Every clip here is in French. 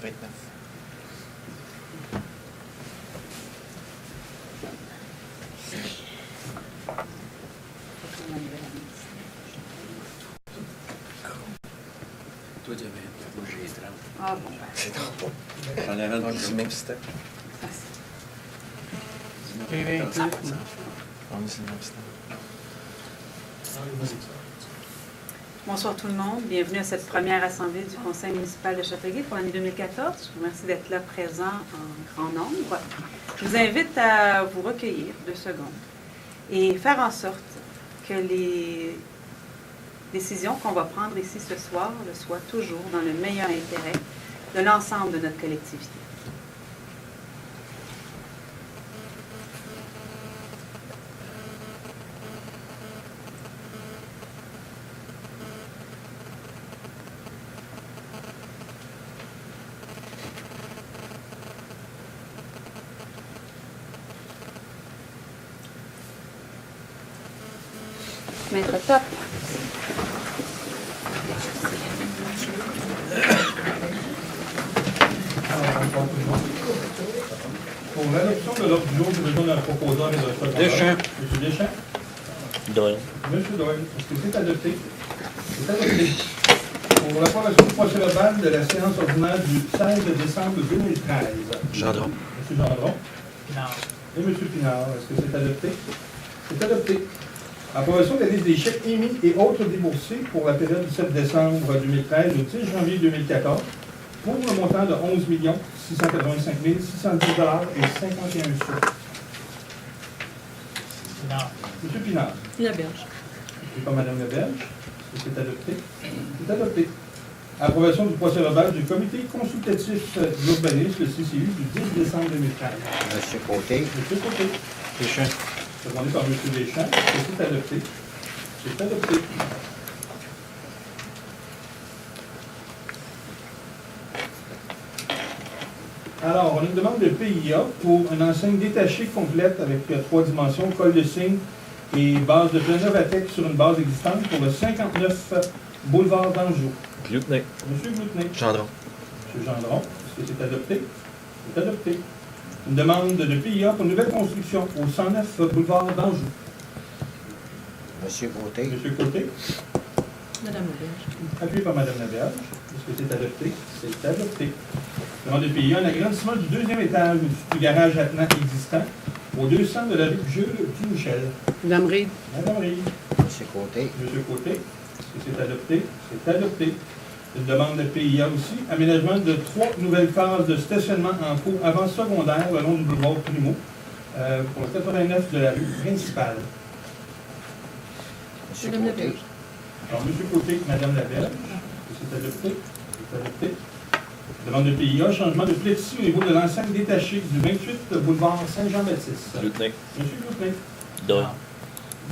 29. Toi, tu avais. Moi, j'ai 30. Ah bon, ben. C'est trop. J'en avais Donc, un c'est le même système. peu. On est sur le même système. Bonsoir tout le monde. Bienvenue à cette première assemblée du Conseil municipal de Châteauguay pour l'année 2014. Je vous remercie d'être là présent en grand nombre. Je vous invite à vous recueillir 2 secondes et faire en sorte que les décisions qu'on va prendre ici ce soir le soient toujours dans le meilleur intérêt de l'ensemble de notre collectivité. Maître Top. Pour l'adoption de l'ordre du jour, je besoin d'un proposeur et d'un secrétaire. Deschamps. Monsieur Deschamps. Doyle. Monsieur Doyle. Est-ce que c'est adopté? C'est adopté. Pour l'approbation du procès-verbal de la séance ordinaire du 16 décembre 2013. Gendron. Monsieur Gendron. Pinard. Et Monsieur Pinard. Est-ce que c'est adopté? C'est adopté. Approbation de la liste des chèques émis et autres déboursés pour la période du 7 décembre 2013 au 10 janvier 2014 pour le montant de 11 685 610 et 51 sous. Pinard. Monsieur Pinard. Laberge. Et pas Madame Laberge. Est-ce que c'est adopté? C'est adopté. Approbation du procès-verbal du comité consultatif de l'urbanisme, le CCU, du 10 décembre 2013. Monsieur Côté. Monsieur Côté. Deschamps. Demandé par M. Deschamps. Est-ce que c'est adopté? C'est adopté. Alors, on a une demande de PIA pour une enseigne détachée complète avec 3 dimensions, col de cygne et base de Planovatec sur une base existante pour le 59 boulevard d'Anjou. Gloutenay. Monsieur Gloutenay. Gendron. Monsieur Gendron, est-ce que c'est adopté? C'est adopté. Une demande de PIA pour une nouvelle construction au 109 boulevard d'Anjou. Monsieur Côté. Monsieur Côté. Madame Laberge. Appuyé par Mme Laberge. Est-ce que c'est adopté? C'est adopté. Demande de PIA, un agrandissement du 2e étage du garage attenant existant au 200 de la rue Jules Michel. Madame Reid. Madame Reid. Monsieur Côté. Monsieur Côté. Est-ce que c'est adopté? C'est adopté. Une demande de PIA aussi. Aménagement de 3 nouvelles phases de stationnement en cours avant secondaire le long du boulevard Primo pour le 89 de la rue principale. Monsieur Madame Côté. Laberge. Alors, M. Côté, Mme Laberge, c'est adopté. C'est adopté. Demande de PIA, changement de plexi au niveau de l'enceinte détachée du 28 boulevard Saint-Jean-Baptiste. Gloutenay. M. Gloutenay. Doyle.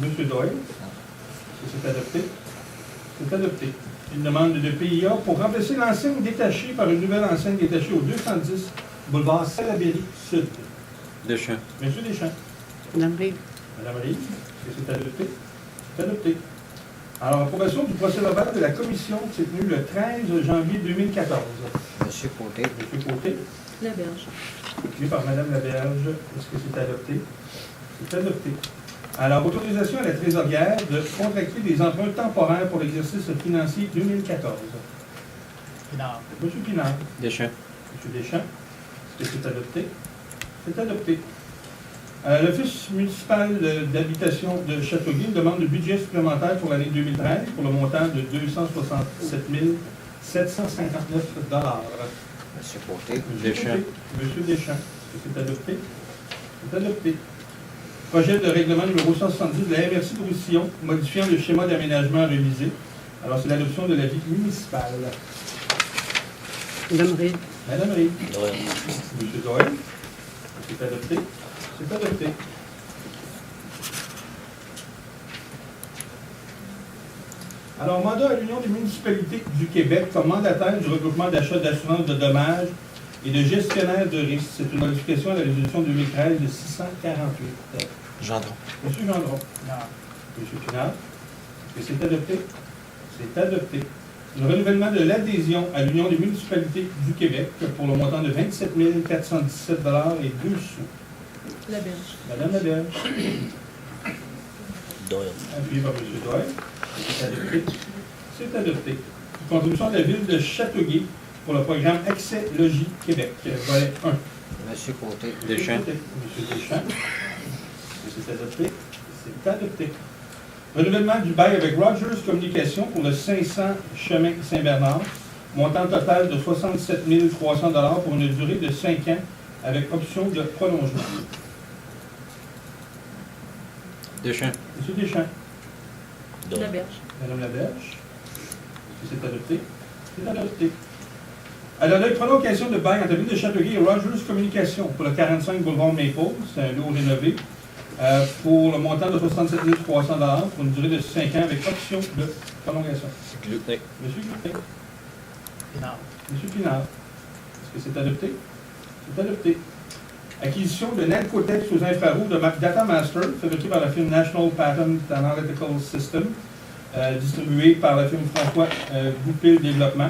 M. Doyle. Est-ce que c'est adopté? C'est adopté. Une demande de PIA pour remplacer l'enseigne détachée par une nouvelle enseigne détachée au 210 boulevard Salaberry Sud. Deschamps. M. Deschamps. Madame Reid. Madame Reid. Est-ce que c'est adopté? C'est adopté. Alors, approbation du procès-verbal de la commission qui s'est tenue le 13 janvier 2014. Monsieur Côté. Monsieur Côté, Laberge. appuyé par Mme Laberge. Est-ce que c'est adopté? C'est adopté. Alors, autorisation à la trésorière de contracter des emprunts temporaires pour l'exercice financier 2014. Pinard. Monsieur Pinard. Deschamps. Monsieur Deschamps. Est-ce que c'est adopté? C'est adopté. L'Office municipal d'habitation de Châteauguay demande de budget supplémentaire pour l'année 2013 pour le montant de 267 759 $. Monsieur Côté. Monsieur Deschamps. Côté. Monsieur Deschamps. Est-ce que c'est adopté? C'est adopté. Projet de règlement numéro 170 de la MRC de Roussillon, modifiant le schéma d'aménagement révisé. Alors, c'est l'adoption de l'avis municipal. Madame Reid. Madame Reid. Doyle. Monsieur Doyle. C'est adopté. C'est adopté. Alors, mandat à l'Union des municipalités du Québec comme mandataire du regroupement d'achat d'assurance de dommages et de gestionnaire de risques. C'est une modification à la résolution 2013 de 648. Gendron. Monsieur Gendron. Pinard. Monsieur Pinard. Est-ce que c'est adopté? C'est adopté. Le renouvellement de l'adhésion à l'Union des municipalités du Québec pour le montant de 27 417 $ et 2 sous. Laberge. Madame Laberge. Doyle. Appuyé par M. Doyle. C'est adopté. C'est adopté. Contribution de la ville de Châteauguay pour le programme Accès Logis Québec, volet 1. Monsieur Côté. Deschamps. M. Deschamps. C'est adopté. C'est adopté. Renouvellement du bail avec Rogers Communications pour le 500 chemin Saint-Bernard. Montant total de 67 300 $ pour une durée de 5 ans avec option de prolongement. Deschamps. M. Deschamps. Doyle. Laberge. Madame Laberge. C'est adopté. C'est adopté. Alors, la prolongation de bail entre la ville de Châteauguay et Rogers Communications pour le 45 boulevard Maple, c'est un lot rénové, pour le montant de 67 300 $ pour une durée de 5 ans avec option de prolongation. Glutnick. Monsieur Glutnick. Pinard. Monsieur Pinard. Est-ce que c'est adopté? C'est adopté. Acquisition de Narcotex aux infrarouges de Data Master, fabriqué par la firme National Patent Analytical System, distribué par la firme François Goupil Développement,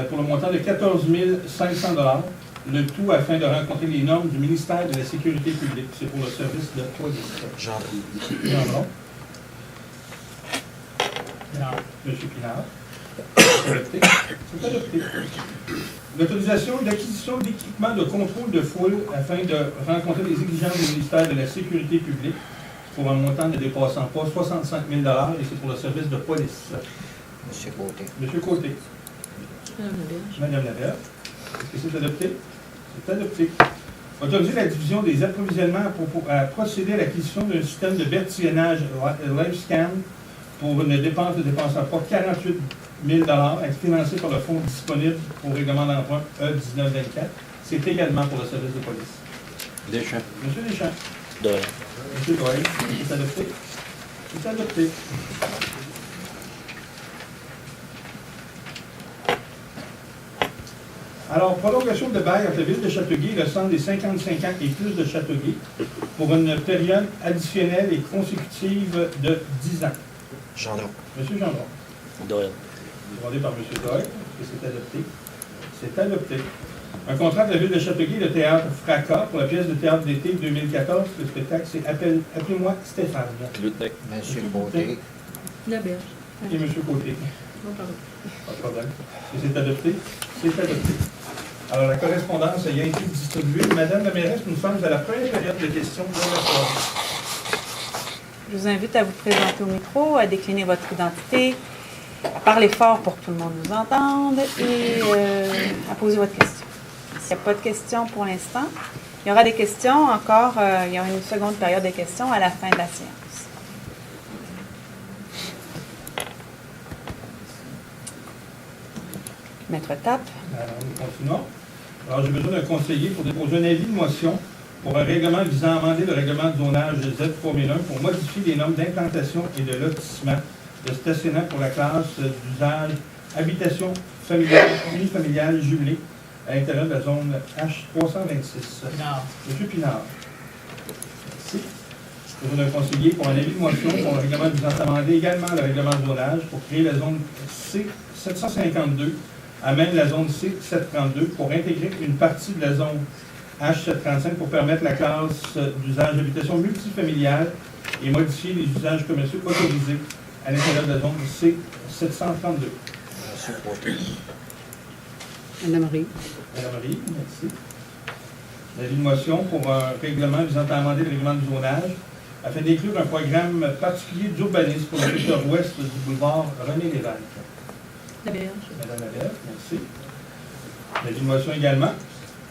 pour le montant de 14 500 $, le tout afin de rencontrer les normes du ministère de la Sécurité publique. C'est pour le service de police. Gendron. Gendron. Pinard. Monsieur Pinard. C'est adopté. C'est adopté. L'autorisation d'acquisition d'équipements de contrôle de foule afin de rencontrer les exigences du ministère de la Sécurité publique pour un montant ne dépassant pas 65 000 $ et c'est pour le service de police. Monsieur Côté. Monsieur Côté. Madame Laberge. Madame Laberge. Est-ce que c'est adopté? C'est adopté. Autoriser la division des approvisionnements à procéder à l'acquisition d'un système de vertillonnage LiveScan pour une dépense ne dépassant pas 48 000 $, à être financé par le fonds disponible au règlement d'emprunt E1924. C'est également pour le service de police. Deschamps. Monsieur Deschamps. Doyle. Monsieur Doyle. C'est adopté. C'est adopté. Alors, prolongation de bail entre la ville de Châteauguay et le centre des 55 ans et plus de Châteauguay pour une période additionnelle et consécutive de 10 ans. Gendron. Monsieur Gendron. Doyle. Demandé par M. Doyle. Est-ce que c'est adopté? C'est adopté. Un contrat de la ville de Châteauguay, le théâtre Fracas, pour la pièce de théâtre d'été 2014. Le spectacle, c'est Appelez-moi Stéphane. Glutnick. Monsieur Côté. Laberge. Et M. Côté. Oh, pardon. Pas de problème. Est-ce que c'est adopté? C'est adopté. Alors, la correspondance ayant été distribuée, Madame la mairesse, nous sommes à la première période de questions de la soirée. Je vous invite à vous présenter au micro, à décliner votre identité, à parler fort pour que tout le monde nous entende et à poser votre question. S'il n'y a pas de questions pour l'instant, il y aura des questions encore, il y aura une seconde période de questions à la fin de la séance. Maître Tape. Alors, nous continuons. Alors, j'ai besoin d'un conseiller pour déposer un avis de motion pour un règlement visant à amender le règlement de zonage Z3001 pour modifier les normes d'implantation et de lotissement de stationnement pour la classe d'usage habitation familiale, unifamiliale jumelée à l'intérieur de la zone H326. Pinard. Monsieur Pinard. Merci. J'ai besoin d'un conseiller pour un avis de motion pour un règlement visant à amender également le règlement de zonage pour créer la zone C752 à même la zone C732 pour intégrer une partie de la zone H735 pour permettre la classe d'usage d'habitation multifamiliale et modifier les usages commerciaux autorisés à l'intérieur de la zone C732. Monsieur Côté. Madame Marie. Madame Marie, merci. L'avis de motion pour un règlement visant à amender le règlement de zonage afin d'inclure un programme particulier d'urbanisme pour le secteur ouest du boulevard René-Lévesque. Laberge. Madame Laberge, merci. L'avis de motion également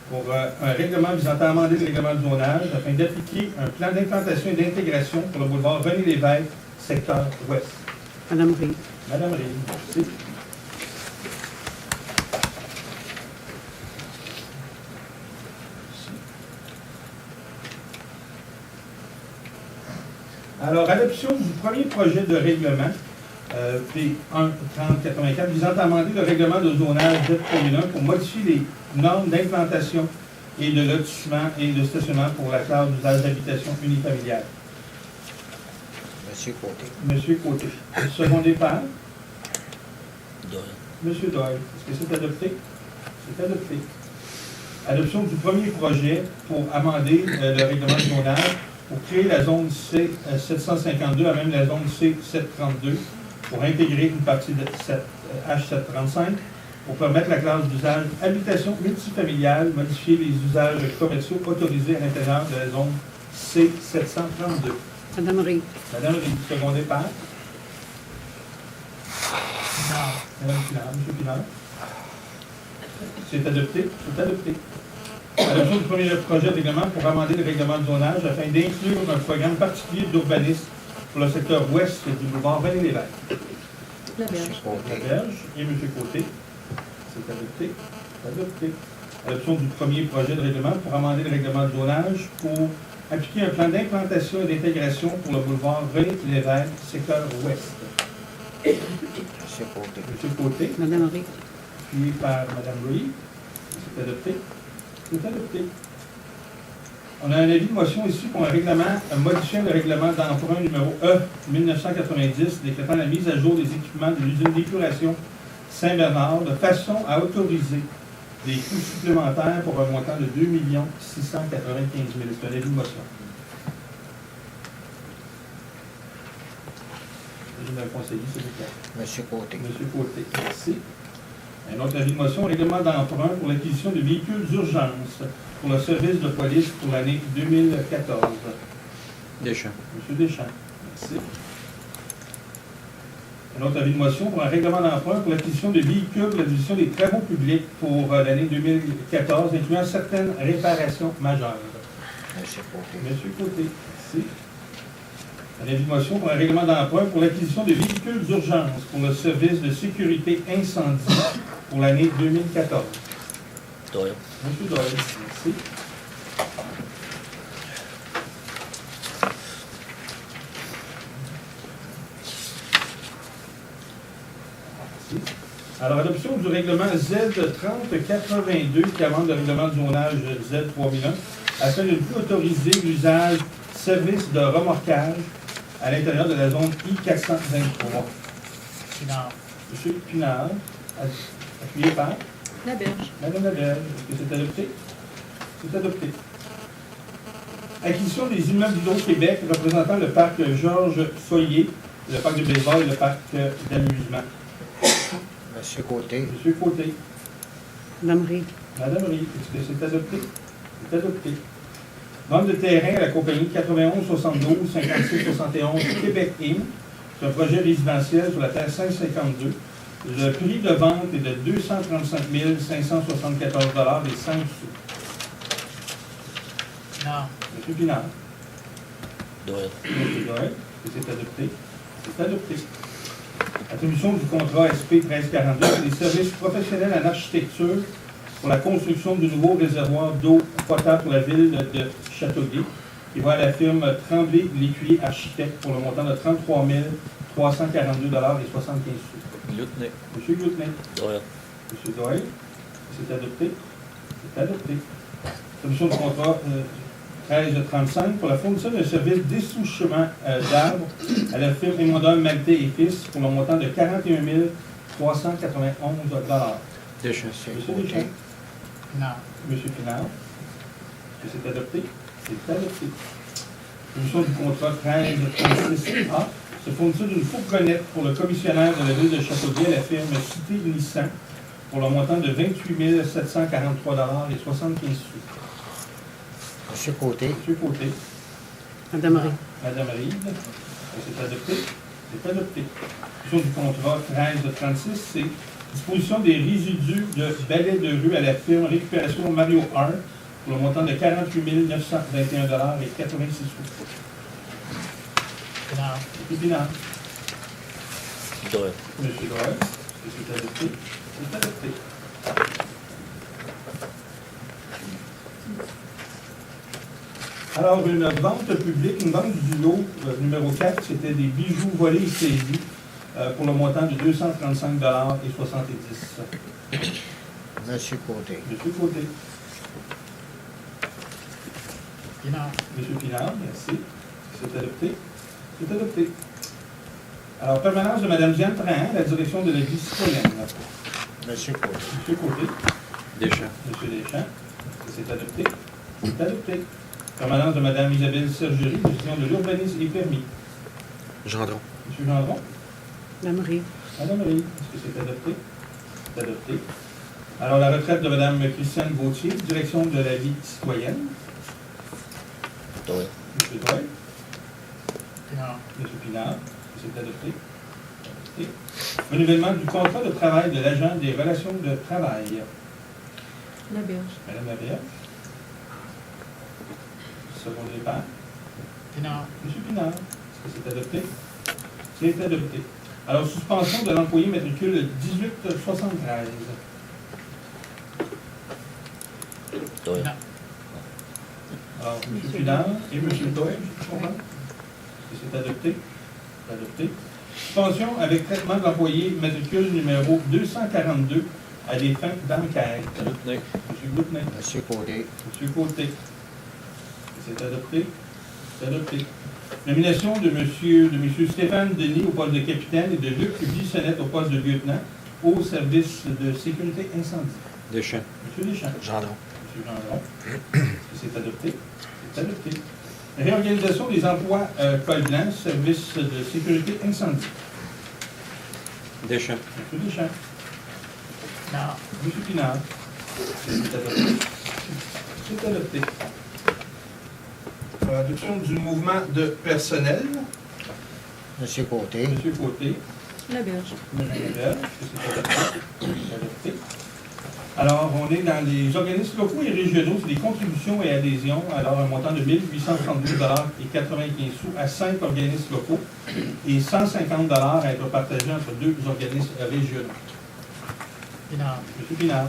pour un règlement visant à amender le règlement de zonage afin d'appliquer un plan d'implantation et d'intégration pour le boulevard René-Lévesque, secteur ouest. Madame Marie. Madame Marie, merci. Alors, adoption du premier projet de règlement P1-3084 visant à amender le règlement de zonage Z3001 pour modifier les normes d'implantation et de lotissement et de stationnement pour la classe d'usage d'habitation unifamiliale. Monsieur Côté. Monsieur Côté. Secondé par Doyle. Monsieur Doyle, est-ce que c'est adopté? C'est adopté. Adoption du premier projet pour amender le règlement de zonage pour créer la zone C752 à même la zone C732 pour intégrer une partie de H735 pour permettre la classe d'usage habitation multifamiliale, modifier les usages commerciaux autorisés à l'intérieur de la zone C732. Madame Reed. Madame Reed, secondé par Pinard. Madame Pinard. Monsieur Pinard. C'est adopté. C'est adopté. Adoption du premier projet de règlement pour amender le règlement de zonage afin d'inclure un programme particulier d'urbanisme pour le secteur ouest du boulevard René-Lévesque. La Monsieur Berge. Côté. Berge et M. Côté. C'est adopté. C'est adopté. Adoption du premier projet de règlement pour amender le règlement de zonage pour appliquer un plan d'implantation et d'intégration pour le boulevard René-Lévesque, secteur ouest. Monsieur Côté. M. Côté, Madame Reed. puis par Mme Reed. C'est adopté. C'est adopté. On a un avis de motion ici pour un règlement, modifiant le règlement d'emprunt numéro E 1990, décrétant la mise à jour des équipements de l'usine d'épuration Saint-Bernard de façon à autoriser des coûts supplémentaires pour un montant de 2 695 000. C'est un avis de motion. Je vais conseiller, s'il vous plaît. Monsieur Côté. Monsieur Côté, merci. Un autre avis de motion, règlement d'emprunt pour l'acquisition de véhicules d'urgence pour le service de police pour l'année 2014. Deschamps. Monsieur Deschamps, merci. Un autre avis de motion pour un règlement d'emprunt pour l'acquisition de véhicules pour la division des travaux publics pour l'année 2014, incluant certaines réparations majeures. Monsieur Côté. Monsieur Côté, merci. Un avis de motion pour un règlement d'emprunt pour l'acquisition de véhicules d'urgence pour le service de sécurité incendie pour l'année 2014. Doyle. Monsieur Doyle, merci. Merci. Alors, adoption du règlement Z3082 qui amende le règlement de zonage Z3001 afin de ne plus autoriser l'usage service de remorquage à l'intérieur de la zone I-423. Pinard. Monsieur Pinard, appuyé par La Berge. Madame Laberge. Est-ce que c'est adopté? C'est adopté. Acquisition des immeubles d'Hydro-Québec représentant le parc Georges Foyer, le parc de baseball et le parc d'amusement. Monsieur Côté. Monsieur Côté. Madame Reed. Madame Reed, est-ce que c'est adopté? C'est adopté. Vente de terrain à la compagnie 9172 5671 Québec Inc. C'est un projet résidentiel sur la terre 552. Le prix de vente est de 235 574 et 5 sous. Pinard. Monsieur Pinard. Doyle. Monsieur Doyle, est-ce que c'est adopté? C'est adopté. Attribution du contrat SP 1342 pour les services professionnels en architecture pour la construction du nouveau réservoir d'eau potable pour la ville de Châteauguay, qui va à la firme Tremblay-Lécuyer Architecte pour le montant de 33 342 et 75 sous. Lutney. Monsieur Goutenay. Doyle. Monsieur Doyle, c'est adopté. C'est adopté. Attribution du contrat 1335 pour la fourniture d'un service d'essouchement d'arbres à la firme Émondol Maltais et Fils pour le montant de 41 391 Deschamps. Monsieur Monsieur Côté. Deschamps. Pinard. Monsieur Pinard. Est-ce que c'est adopté? C'est adopté. Attribution du contrat 1336A. Se fourniture d'une fourgonnette pour le commissionnaire de la ville de Châteauguay à la firme Cité Nissan pour le montant de 28 743 et 75 sous. Monsieur Côté. Monsieur Côté. Madame Reed. Madame Reed. Est-ce que c'est adopté? C'est adopté. Attribution du contrat 1336, c'est disposition des résidus de balais de rue à la firme Récupération Mario Art pour le montant de 48 921 et 86 sous. Pinard. Monsieur Pinard. Doyle. Monsieur Doyle. Est-ce que c'est adopté? C'est adopté. Alors, une vente publique, une vente du lot numéro 4, c'était des bijoux volés et saisis pour le montant de 235 et 70. Monsieur Côté. Monsieur Côté. Pinard. Monsieur Pinard, merci. C'est adopté. C'est adopté. Alors, permanence de Mme Diane Trahan, la direction de la vie citoyenne. Monsieur Côté. Monsieur Côté. Deschamps. Monsieur Deschamps. Est-ce que c'est adopté? C'est adopté. Permanence de Mme Isabelle Sergerie, gestion de l'urbanisme et permis. Gendron. Monsieur Gendron. Lamerie. Madame Marie, est-ce que c'est adopté? C'est adopté. Alors, la retraite de Mme Christiane Gauthier, direction de la vie citoyenne. Doyle. Monsieur Doyle. Pinard. Monsieur Pinard, est-ce que c'est adopté? Adopté. Renouvellement du contrat de travail de l'agent des relations de travail. Laberge. Madame Laberge. Second départ. Pinard. Monsieur Pinard, est-ce que c'est adopté? C'est adopté. Alors, suspension de l'employé matricule 1873. Doyle. Pinard. Alors, M. Pinard et M. Doyle, je comprends? Est-ce que c'est adopté? C'est adopté. Suspension avec traitement de l'employé matricule numéro 242 à des fins d'enquête. Gloutenay. M. Gloutenay. Monsieur Côté. M. Côté. C'est adopté. C'est adopté. Nomination de M. Stéphane Denis au poste de capitaine et de Luc Bissonnette au poste de lieutenant au service de sécurité incendie. Deschamps. M. Deschamps. Gendron. M. Gendron. Est-ce que c'est adopté? C'est adopté. Réorganisation des emplois col blanc, service de sécurité incendie. Deschamps. M. Deschamps. Pinard. M. Pinard. C'est adopté. C'est adopté. Adoption du mouvement de personnel. Monsieur Côté. M. Côté. Laberge. Mme Labelle. Est-ce que c'est adopté? C'est adopté. Alors, on est dans les organismes locaux et régionaux, c'est des contributions et adhésions, alors un montant de 1 832 et 95 sous à 5 organismes locaux et 150 à être partagés entre 2 organismes régionaux. Pinard. M. Pinard.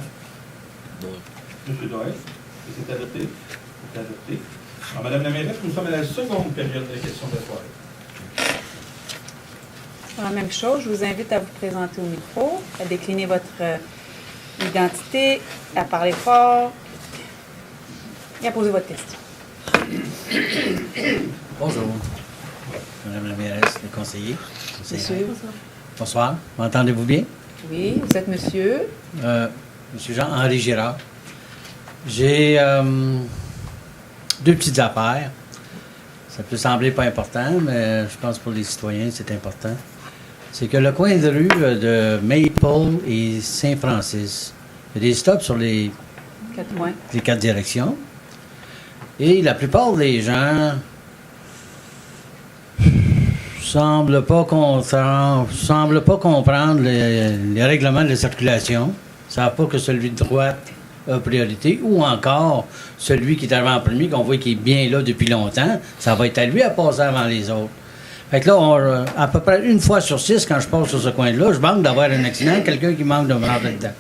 Doyle. M. Doyle. Et c'est adopté. C'est adopté. Alors, Madame la mairesse, nous sommes à la seconde période de questions de la soirée. La même chose, je vous invite à vous présenter au micro, à décliner votre identité, à parler fort et à poser votre question. Bonjour. Madame la mairesse, les conseillers. Monsieur? Bonsoir. M'entendez-vous bien? Oui, vous êtes monsieur? Monsieur Jean-Henri Girard. J'ai 2 petites affaires. Ça peut sembler pas important, mais je pense pour les citoyens, c'est important. C'est que le coin de rue de Maple et Saint-Francis, il y a des stops sur les 4 points. 4 directions. Et la plupart des gens semblent pas comprendre les règlements de la circulation. Ils ne savent pas que celui de droite a priorité, ou encore celui qui est arrivé en premier, qu'on voit qu'il est bien là depuis longtemps, ça va être à lui à passer avant les autres. Fait que là, à peu près 1 fois sur 6, quand je passe sur ce coin-là, je manque d'avoir un accident, quelqu'un qui manque de me rentrer dedans.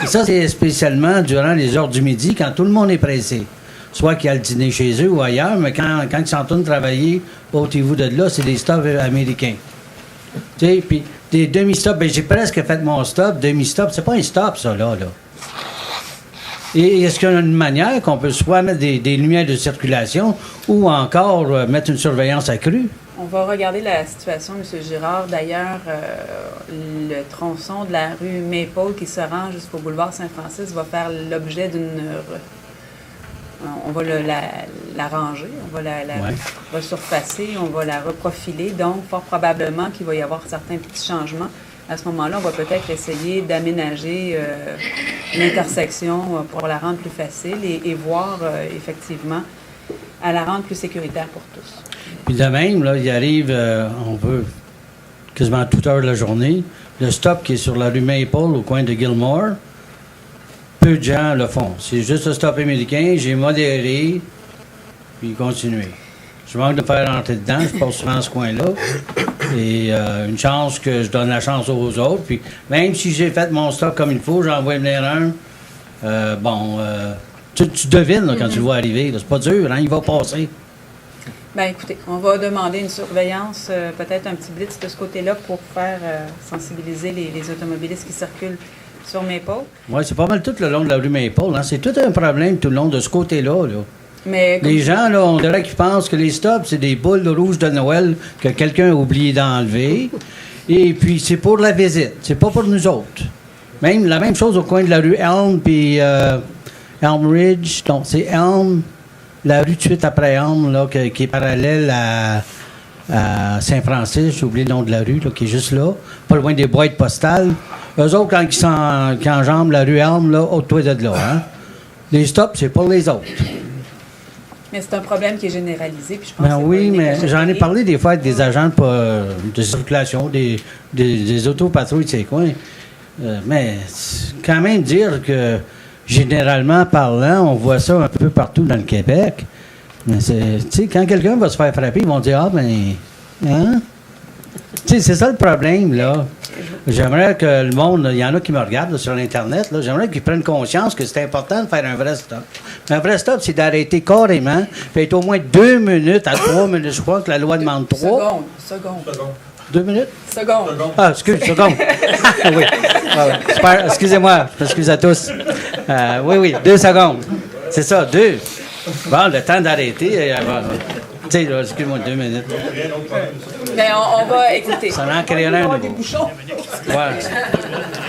Et ça, c'est spécialement durant les heures du midi, quand tout le monde est pressé. Soit qu'il y a le dîner chez eux ou ailleurs, mais quand ils s'en tournent travailler, ôtez-vous de là, c'est des stops américains. Tu sais, puis des demi-stops, ben j'ai presque fait mon stop, demi-stop, c'est pas un stop, ça, là. Et est-ce qu'il y a une manière qu'on peut soit mettre des lumières de circulation ou encore mettre une surveillance accrue? On va regarder la situation, M. Girard. D'ailleurs, le tronçon de la rue Maple qui se rend jusqu'au boulevard Saint-Francis va faire l'objet d'une... On va la ranger, on va la resurfacer, on va la reprofiler. Donc, fort probablement qu'il va y avoir certains petits changements. À ce moment-là, on va peut-être essayer d'aménager l'intersection pour la rendre plus facile et voir effectivement à la rendre plus sécuritaire pour tous. Puis de même, là, il arrive, on veut quasiment à toute heure de la journée, le stop qui est sur la rue Maple au coin de Gilmore, peu de gens le font. C'est juste un stop américain, j'ai modéré, puis continuer. Je manque de faire rentrer dedans, je passe souvent ce coin-là. Et une chance que je donne la chance aux autres. Puis même si j'ai fait mon stop comme il faut, j'en vois venir un. Tu devines là, quand tu le vois arriver. C'est pas dur, hein, il va passer. Bien, écoutez, on va demander une surveillance, peut-être un petit blitz de ce côté-là pour faire sensibiliser les automobilistes qui circulent sur Maple. Oui, c'est pas mal tout le long de la rue Maple. Hein. C'est tout un problème tout le long de ce côté-là. Là. Mais Les gens, là, on dirait qu'ils pensent que les stops, c'est des boules rouges de Noël que quelqu'un a oublié d'enlever. Et puis, c'est pour la visite. C'est pas pour nous autres. Même la même chose au coin de la rue Elm puis Elm Ridge. Donc, c'est Elm, la rue tout de suite après Elm, là, qui est parallèle à Saint-Francis. J'ai oublié le nom de la rue, là, qui est juste là, pas loin des boîtes postales. Eux autres, quand ils enjambent la rue Elm, là, au-toit de là, hein? Les stops, c'est pour les autres. Mais c'est un problème qui est généralisé. Puis je pense Ben que c'est oui, pas unique à mais j'en ai Châteauguay. parlé des fois avec des agents de circulation, des autopatrouilles de ces coins. Mais quand même dire que, généralement parlant, on voit ça un peu partout dans le Québec. Mais tu sais, quand quelqu'un va se faire frapper, ils vont dire, ah, ben, hein? Tu sais, c'est ça le problème, là. J'aimerais que le monde, il y en a qui me regardent là, sur l'Internet, là, j'aimerais qu'ils prennent conscience que c'est important de faire un vrai stop. Un vrai stop, c'est d'arrêter carrément, puis être au moins 2 minutes à 3 minutes. Je crois que la loi demande 3. Seconde. 2 minutes? Seconde. Ah, seconde. Oui. Ah, ouais. Super. Excusez-moi. Je m'excuse à tous. Oui, 2 secondes. C'est ça, 2. Bon, le temps d'arrêter. Tu sais, là, excuse-moi, 2 minutes. Mais on va écouter. Ça en créerait un nouveau. Ouais.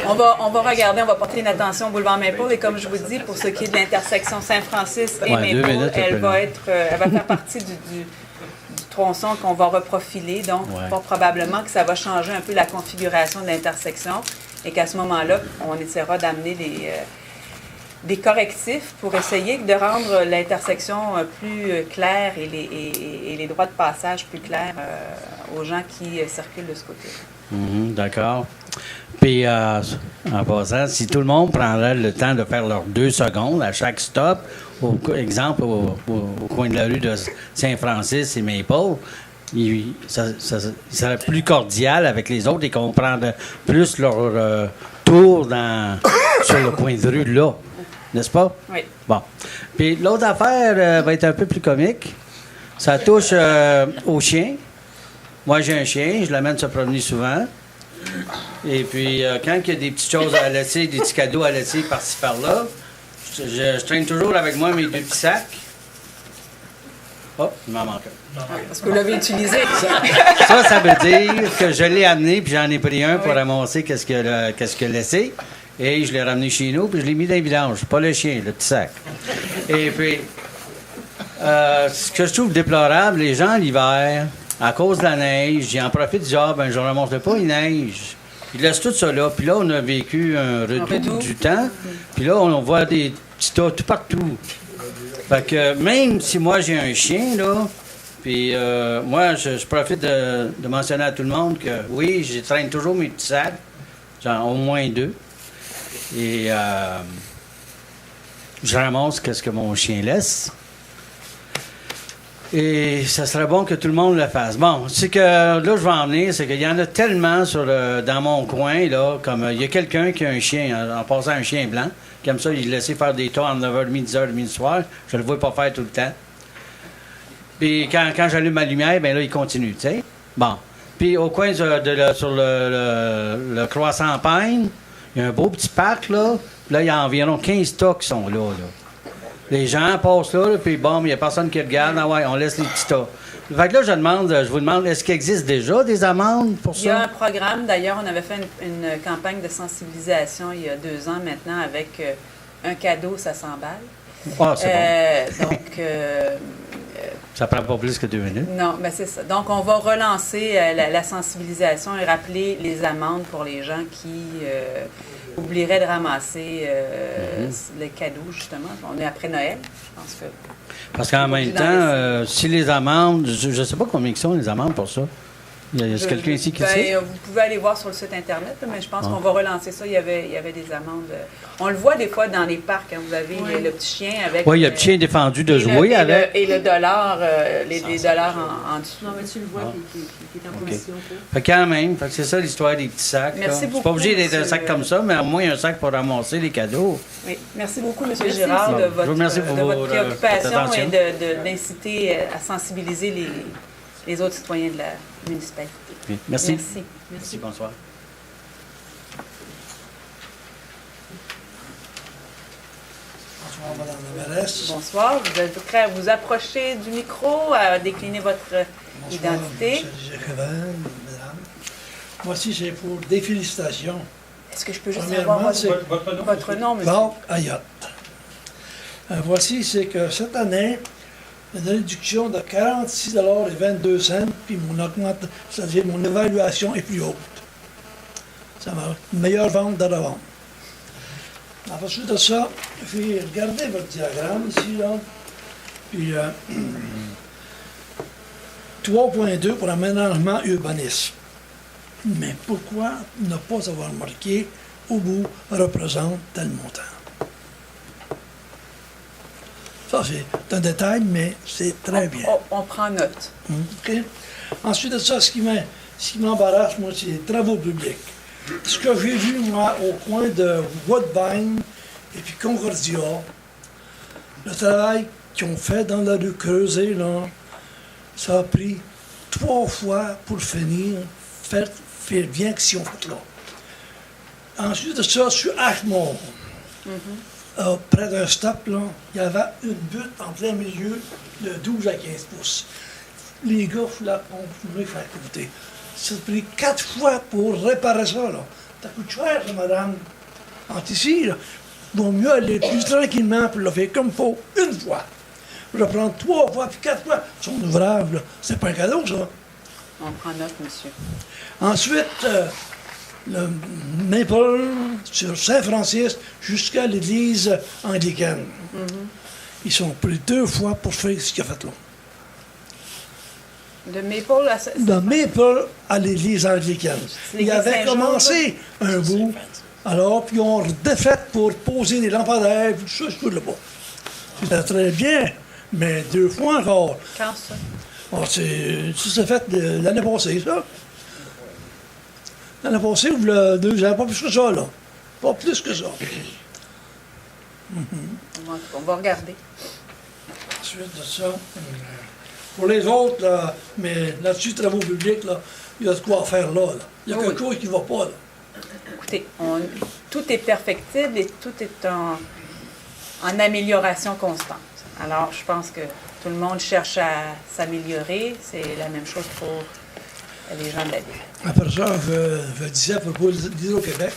On va regarder, on va porter une attention au boulevard Maple et comme je vous dis, pour ce qui est de l'intersection Saint-Francis et Ouais, 2 Maple, minutes, elle un peu va long. faire partie du tronçon qu'on va reprofiler. Donc, Ouais. fort probablement que ça va changer un peu la configuration de l'intersection et qu'à ce moment-là, on essaiera d'amener des correctifs pour essayer de rendre l'intersection plus claire et les droits de passage plus clairs aux gens qui circulent de ce côté. Mhm, d'accord. Puis, en passant, si tout le monde prendrait le temps de faire leurs 2 secondes à chaque stop, exemple, au coin de la rue de Saint-Francis et Maple, ça serait plus cordial avec les autres et qu'on prendrait plus leur tour sur le coin de rue là. N'est-ce pas? Oui. Bon. Puis l'autre affaire va être un peu plus comique. Ça touche aux chiens. Moi, j'ai un chien, je l'amène se promener souvent. Et puis, quand il y a des petites choses à laisser, des petits cadeaux à laisser par-ci par-là, je traîne toujours avec moi mes 2 petits sacs. Oh, il m'en manque un. Parce que vous l'avez utilisé. Ça veut dire que je l'ai amené, puis j'en ai pris un pour ramasser qu'est-ce qu'il a laissé. Et je l'ai ramené chez nous, puis je l'ai mis dans le vidange. Pas le chien, le petit sac. Et puis, ce que je trouve déplorable, les gens, l'hiver, à cause de la neige, ils en profitent, ils disent, ah, ben, je ne remonte pas, il neige. Ils laissent tout ça là. Puis là, on a vécu un redout du temps. Puis là, on voit des petits tas tout partout. Fait que même si moi, j'ai un chien, là, puis moi, je profite de mentionner à tout le monde que, oui, je traîne toujours mes petits sacs, genre au moins 2. Et je ramasse ce que mon chien laisse. Et ça serait bon que tout le monde le fasse. Bon, c'est que là, je vais en venir, c'est qu'il y en a tellement dans mon coin, là, comme il y a quelqu'un qui a un chien, en passant un chien blanc, qui aime ça, il laisse faire des tas en 9h30, 10h30 le soir. Je le vois pas faire tout le temps. Puis quand j'allume ma lumière, bien là, il continue, tu sais. Bon. Puis au coin sur le Croissant Pine, il y a un beau petit parc, là. Là, il y a environ 15 tas qui sont là. Les gens passent là, puis bon, il n'y a personne qui regarde. Ah ouais, on laisse les petits tas. Fait que là, je vous demande, est-ce qu'il existe déjà des amendes pour ça? Il y a un programme, d'ailleurs, on avait fait une campagne de sensibilisation il y a 2 ans maintenant avec un cadeau, ça s'emballe. Ah, c'est bon. Donc, ça prend pas plus que 2 minutes. non, mais c'est ça. Donc, on va relancer la sensibilisation et rappeler les amendes pour les gens qui oublieraient de ramasser les cadeaux, justement. On est après Noël, je pense que... Parce qu'en même temps, si les amendes, je ne sais pas combien sont les amendes pour ça. Y a quelqu'un ici qui sait? Vous pouvez aller voir sur le site Internet, là, mais je pense qu'on va relancer ça. Il y avait des amendes. On le voit des fois dans les parcs, quand vous avez le petit chien avec... Oui, il y a le petit chien défendu de jouer avec. Et le dollar, les dollars en dessous. Non, mais tu le vois qui est en position pour. Fait quand même, fait que c'est ça l'histoire des petits sacs. Merci là. beaucoup, C'est pas obligé d'être un monsieur. sac comme ça, mais au moins un sac pour ramasser les cadeaux. Oui. Merci beaucoup, M. Merci, Girard, de je vous remercie pour votre votre préoccupation attention. et d'inciter à sensibiliser les autres citoyens de la municipalité. Oui. Merci. Merci. Merci, bonsoir. Bonsoir, Madame la mairesse. Bonsoir. Vous êtes prêt à vous approcher du micro, à décliner votre identité? Bonsoir, M. Géréval, Madame. Voici, c'est pour des félicitations. Est-ce que je peux juste Premièrement, avoir c'est- Votre nom? votre nom, monsieur? Val Ayotte. Voici, c'est que cette année, il y a une réduction de 46,22 $, puis c'est-à-dire mon évaluation est plus haute. Ça va, une meilleure vente de revente. À partir de ça, je vais regarder votre diagramme ici, là. Puis 3.2 pour aménagement urbanisme. Mais pourquoi ne pas avoir marqué au bout représente tel montant? Ça, c'est un détail, mais c'est très bien. On prend note. OK? Ensuite de ça, ce qui m'embarrasse, moi, c'est les travaux publics. Ce que j'ai vu, moi, au coin de Woodbine et puis Concordia, le travail qu'ils ont fait dans la rue Creusée, là, ça a pris 3 fois pour finir, faire bien que si on fait là. Ensuite de ça, sur Ashmore, près d'un stop, là, il y avait une butte en plein milieu de 12 à 15 pouces. Les gars, là, on pouvait faire écouter. Ça a pris 4 fois pour réparer ça, là. Ça coûte cher, ça, madame. Entre ici, là, il vaut mieux aller plus tranquillement pour le faire comme il faut, une fois. Je vais prendre 3 fois, puis 4 fois. Son ouvrage, là, c'est pas un cadeau, ça. On prend note, monsieur. Ensuite, le Maple, sur Saint-Francis, jusqu'à l'église anglicane. Ils sont pris 2 fois pour faire ce qu'il a fait là. De Maple à... De Maple à l'église anglicane. C'est Il l'église avait Saint-Jean, commencé un bout, alors, puis ils ont défait pour poser des lampadaires, puis tout ça, je ne là pas. C'était très bien, mais 2 fois encore. Quand ça? Oh, ça s'est fait l'année passée, ça. L'année passée, ou le 2 ans, pas plus que ça, là. Pas plus que ça. On va regarder. Ensuite de ça, pour les autres, là, mais là-dessus, travaux publics, là, il y a de quoi faire là. Il y a Oui. quelque chose qui ne va pas, là. Écoutez, tout est perfectible et tout est en amélioration constante. Alors, je pense que tout le monde cherche à s'améliorer. C'est la même chose pour les gens de la ville. Après ça, je disais à propos d'Hydro-Québec,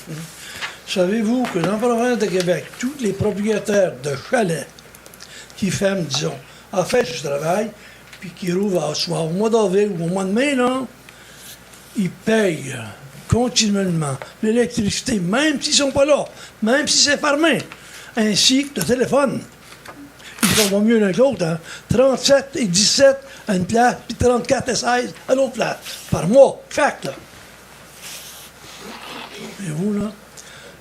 savez-vous que dans la province de Québec, tous les propriétaires de chalets qui ferment, disons, en fait du travail, puis qui rouvrent soit au mois d'avril ou au mois de mai, là, ils payent continuellement l'électricité, même s'ils ne sont pas là, même si c'est fermé, ainsi que le téléphone. Ils vont mieux l'un que l'autre, hein? 37 et 17 à une place, puis 34 et 16 à l'autre place, par mois, chaque, là. Et vous, là?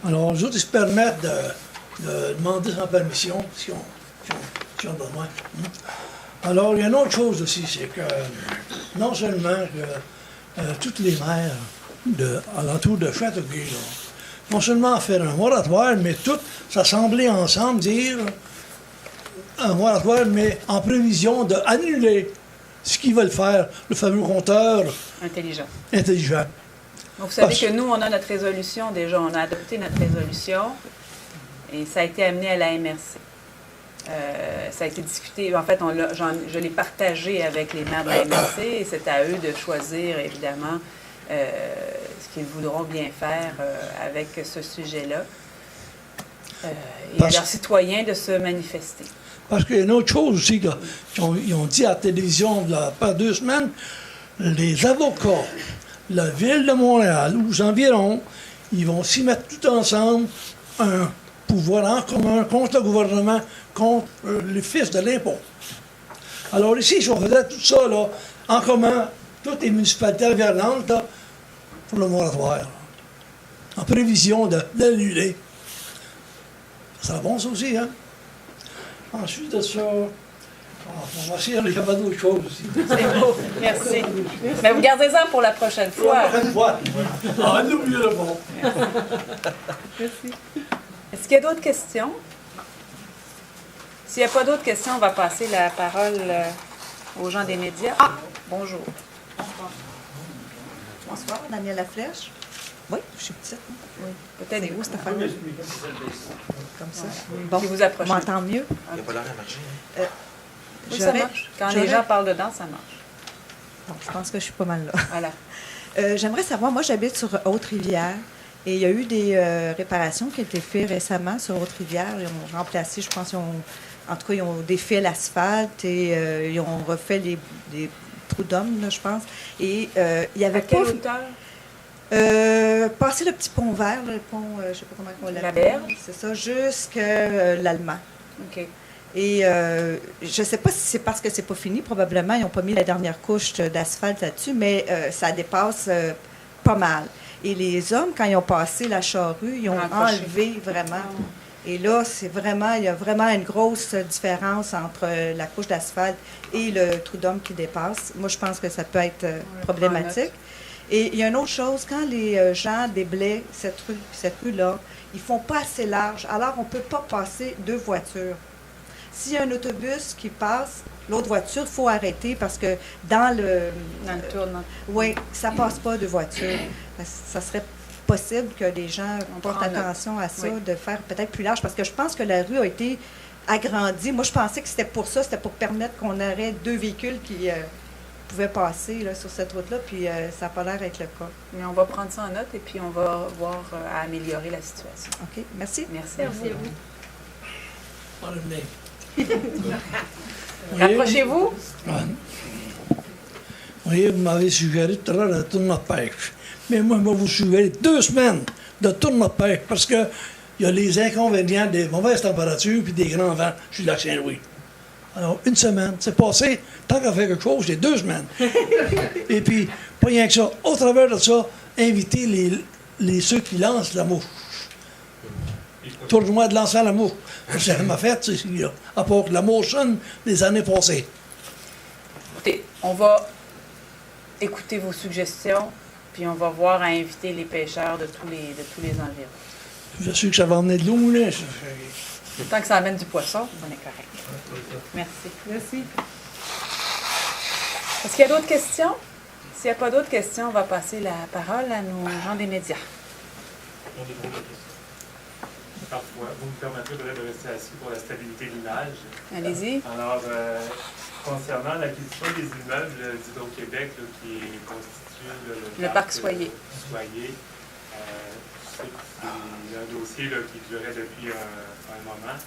Alors, les autres, ils se permettent de demander sans permission, s'ils ont besoin. Alors, il y a une autre chose aussi, c'est que non seulement que toutes les maires alentour de Châteauguay, là, non seulement faire un moratoire, mais toutes s'assembler ensemble, dire un moratoire, mais en prévision d'annuler ce qu'ils veulent faire, le fameux compteur Intelligent. intelligent. Donc, vous savez Parce- que nous, on a notre résolution déjà. On a adopté notre résolution et ça a été amené à la MRC. Ça a été discuté. En fait, je l'ai partagé avec les maires de la MRC et c'est à eux de choisir, évidemment, ce qu'ils voudront bien faire avec ce sujet-là. Et à leurs citoyens de se manifester. Parce qu'il y a une autre chose aussi, là, ils ont dit à la télévision il y a pas 2 semaines, les avocats, la ville de Montréal, ou aux environs, ils vont s'y mettre tout ensemble, un pouvoir en commun contre le gouvernement, contre les fils de l'impôt. Alors ici, si on faisait tout ça, là, en commun, toutes les municipalités environnantes, là, pour le moratoire, là, en prévision de l'annuler. Ça sera bon, ça aussi, hein? Ensuite de ça, on va essayer de faire d'autres choses aussi. C'est beau. Merci. Mais vous gardez ça pour la prochaine Pour la fois. prochaine fois. Ah, n'oubliez pas. Merci. Est-ce qu'il y a d'autres questions? S'il n'y a pas d'autres questions, on va passer la parole aux gens des médias. Ah, bonjour. Bonsoir, Danielle Laflèche. Oui, je suis petite. Oui, peut-être C'est où cette affaire-là? Comme ça. Bon, Si vous on approchez. m'entend mieux. Il n'y a pas l'air à marcher. Oui, ça marche. Quand les gens parlent dedans, ça marche. Bon, je pense que je suis pas mal là. Voilà. J'aimerais savoir, moi j'habite sur Haute-Rivière et il y a eu des réparations qui ont été faites récemment sur Haute-Rivière. Ils ont remplacé, je pense, en tout cas, ils ont défait l'asphalte et ils ont refait des trous d'hommes, là, je pense. Et il y avait À quelle pas... hauteur? Passer le petit pont vert, le pont, je ne sais pas comment on l'appelle. La berge? C'est ça, jusqu'à l'Allemand. OK. Et je ne sais pas si c'est parce que c'est pas fini, probablement, ils n'ont pas mis la dernière couche d'asphalte là-dessus, mais ça dépasse pas mal. Et les hommes, quand ils ont passé la charrue, ils ont Accroché. enlevé vraiment. Et là, il y a vraiment une grosse différence entre la couche d'asphalte et le trou d'homme qui dépasse. Moi, je pense que ça peut être problématique. Et il y a une autre chose, quand les gens déblaient cette rue-là, ils font pas assez large. Alors, on ne peut pas passer 2 voitures. S'il y a un autobus qui passe, l'autre voiture, il faut arrêter parce que dans le tournant. oui, ça passe pas 2 voitures. Ça serait possible que les gens portent prend note. attention à ça, Oui. de faire peut-être plus large, parce que je pense que la rue a été agrandie. Moi, je pensais que c'était pour ça, c'était pour permettre qu'on aurait 2 véhicules qui pouvaient passer là, sur cette route-là, puis ça n'a pas l'air d'être le cas. Mais on va prendre ça en note et puis on va voir à améliorer la situation. OK, merci. Merci à vous. On va revenir. Rapprochez-vous. Vous m'avez suggéré tout à l'heure la tourne à pêche. Mais moi, je vais vous suggérer 2 semaines de tourne à pêche parce que il y a les inconvénients des mauvaises températures puis des grands vents sur le lac Saint-Louis. Alors, 1 semaine, c'est passé. Tant qu'à faire quelque chose, c'est 2 semaines. Et puis, pas rien que ça. Au travers de ça, inviter ceux qui lancent la mouche. Tournoi de lancer à la mouche. Ça m'a fait, c'est là. À part la motion des années passées. Écoutez, on va écouter vos suggestions, puis on va voir à inviter les pêcheurs de tous les environs. Je suis que ça va emmener de l'eau, là. Tant que ça amène du poisson, on est correct. Merci. Merci. Est-ce qu'il y a d'autres questions? S'il n'y a pas d'autres questions, on va passer la parole à nos gens des médias. On a d'autres questions. Parfois, vous me permettrez peut-être de rester assis pour la stabilité de l'image. Allez-y. Alors, concernant l'acquisition des immeubles d'Hydro-Québec qui constituent Le parc Soyer. Soyer, je sais que c'est un dossier qui durait depuis un moment.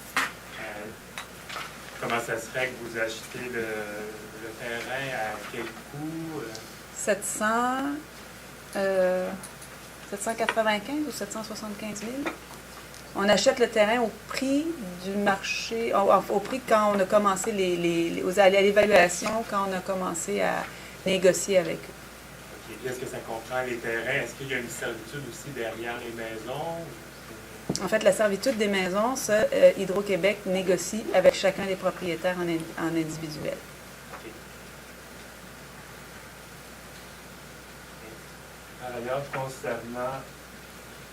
Comment ça serait que vous achetez le terrain, à quel coût? 795 ou 775 000. On achète le terrain au prix du marché, au prix quand on a commencé à l'évaluation, quand on a commencé à négocier avec eux. OK. Est-ce que ça comprend les terrains? Est-ce qu'il y a une servitude aussi derrière les maisons? En fait, la servitude des maisons, ça, Hydro-Québec négocie avec chacun des propriétaires en individuel. OK. Par ailleurs, concernant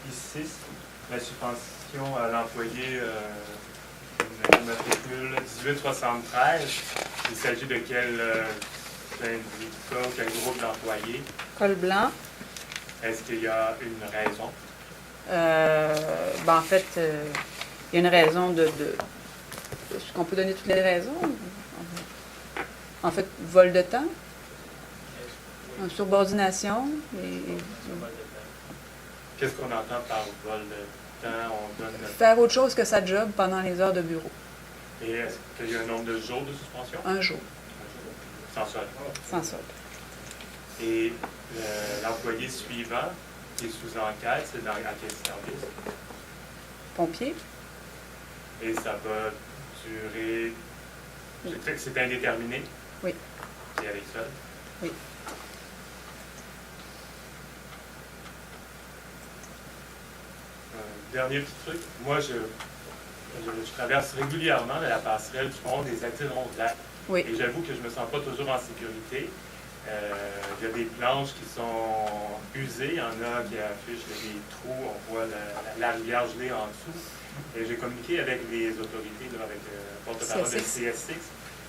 ici, la subvention à l'employé une matricule 1873, il s'agit de quel syndicat, quel groupe d'employés? Col blanc. Est-ce qu'il y a une raison? En fait, il y a une raison est-ce qu'on peut donner toutes les raisons? En fait, vol de temps, subordination. Qu'est-ce qu'on entend par vol de temps? On donne... Faire autre chose que sa job pendant les heures de bureau. Et est-ce qu'il y a un nombre de jours de suspension? 1 jour, Sans solde. sans solde. Et l'employé suivant, qui est sous enquête, c'est à quel service? Pompier. Et ça va durer... C'est indéterminé? Oui. Et avec ça? Oui. Dernier petit truc. Moi, je traverse régulièrement la passerelle du pont des Adirondacks. Oui. Et j'avoue que je ne me sens pas toujours en sécurité. Il y a des planches qui sont usées, il y en a qui affichent des trous, on voit la rivière gelée en dessous. Et j'ai communiqué avec les autorités, avec le porte-parole de CSX,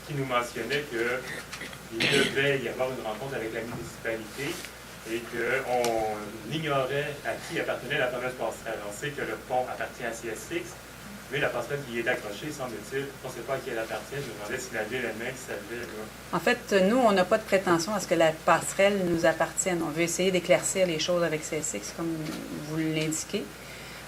qui nous mentionnait qu'il devait y avoir une rencontre avec la municipalité et qu'on ignorait à qui appartenait la fameuse passerelle. On sait que le pont appartient à CSX, Mais la passerelle qui est accrochée, semble-t-il, on ne sait pas à qui elle appartient. Je me demandais si la ville elle-même savait. Là. En fait, nous, on n'a pas de prétention à ce que la passerelle nous appartienne. On veut essayer d'éclaircir les choses avec CSX, comme vous l'indiquez.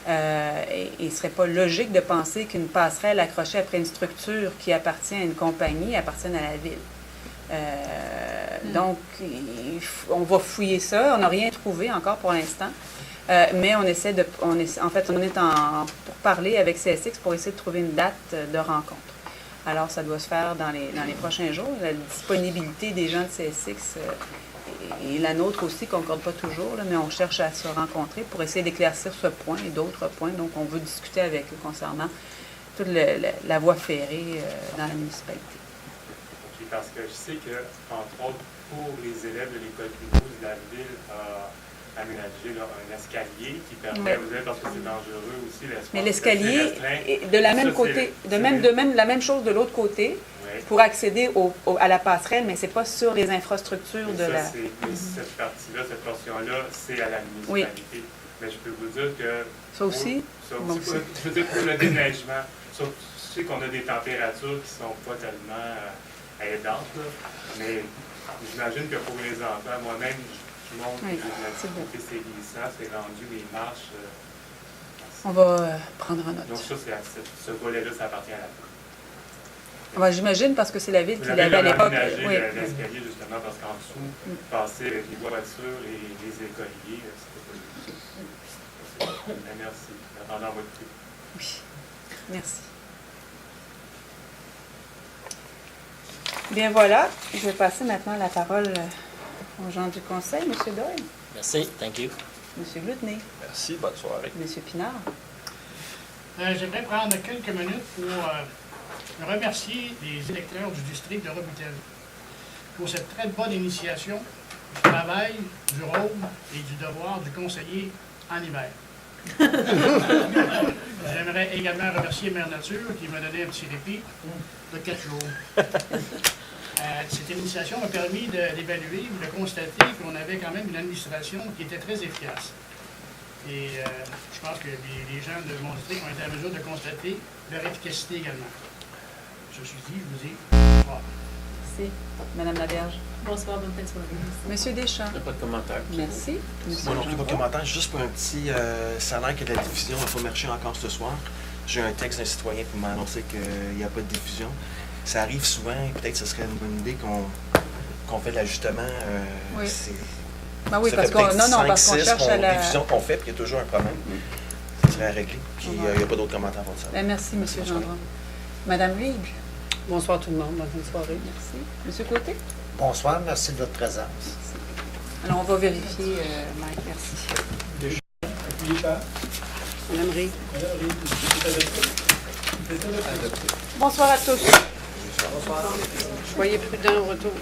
Et il ne serait pas logique de penser qu'une passerelle accrochée après une structure qui appartient à une compagnie appartienne à la ville. Donc, on va fouiller ça. On n'a rien trouvé encore pour l'instant. Mais on essaie de. On est pour parler avec CSX pour essayer de trouver une date de rencontre. Alors, ça doit se faire dans les prochains jours. La disponibilité des gens de CSX et la nôtre aussi ne concorde pas toujours, là, mais on cherche à se rencontrer pour essayer d'éclaircir ce point et d'autres points. Donc, on veut discuter avec eux concernant toute la voie ferrée dans la municipalité. OK, parce que je sais que, entre autres, pour les élèves de l'école Pimouze, la ville a aménagé là, un escalier qui permet aux élèves, parce que c'est dangereux aussi, mais l'escalier est de la même côté, la même chose de l'autre côté, pour accéder à la passerelle, mais ce n'est pas sur les infrastructures de la... Mais cette partie-là, cette portion-là, c'est à la municipalité. Oui. Mais je peux vous dire que... Ça aussi? Bon, je veux dire, pour le déneigement, je sais qu'on a des températures qui ne sont pas tellement aidantes, là, mais j'imagine que pour les enfants, moi-même, je monte, c'est glissant, c'est rendu les marches. On va prendre en note. Donc ça, ce volet-là, ça appartient à la ville. J'imagine parce que c'est la ville qui l'avait à l'époque. Oui. L'escalier, justement, parce qu'en dessous, passer avec les voitures et les écoliers, c'était pas possible. Merci. Attendant votre prix. Oui. Merci. Bien voilà, je vais passer maintenant la parole aux gens du conseil. M. Doyle. Merci, thank you. M. Glutney. Merci, bonne soirée. M. Pinard. J'aimerais prendre quelques minutes pour remercier les électeurs du district de Robitel pour cette très bonne initiation du travail, du rôle et du devoir du conseiller en hiver. J'aimerais également remercier Mère Nature qui m'a donné un petit répit de 4 jours. Cette initiation m'a permis d'évaluer ou de constater qu'on avait quand même une administration qui était très efficace. Et je pense que les gens de mon district ont été en mesure de constater leur efficacité également. Je suis dit, je vous dis, bonsoir. Merci. Madame Laberge. Bonsoir, bonne fin de soirée. Monsieur Deschamps. Il n'y a pas de commentaire. Merci. Moi non plus, pas de commentaire. Juste pour un petit salaire que de la diffusion n'a pas marché encore ce soir. J'ai un texte d'un citoyen pour m'annoncer qu'il n'y a pas de diffusion. Ça arrive souvent et peut-être que ce serait une bonne idée qu'on fait de l'ajustement. Oui. Ben oui, parce qu'on cherche à la diffusion qu'on fait, puis il y a toujours un problème. Ça serait à régler. Puis il n'y a pas d'autres commentaires pour ça. Ben, merci, M. Gendron. Madame Ligue. Bonsoir tout le monde, bonne soirée. Merci. M. Côté. Bonsoir, merci de votre présence. Merci. Alors, on va vérifier, Mike, merci. Appuyez pas. Madame Ray. Madame Ray, c'est adopté. Bonsoir à tous. Soyez prudents au retour.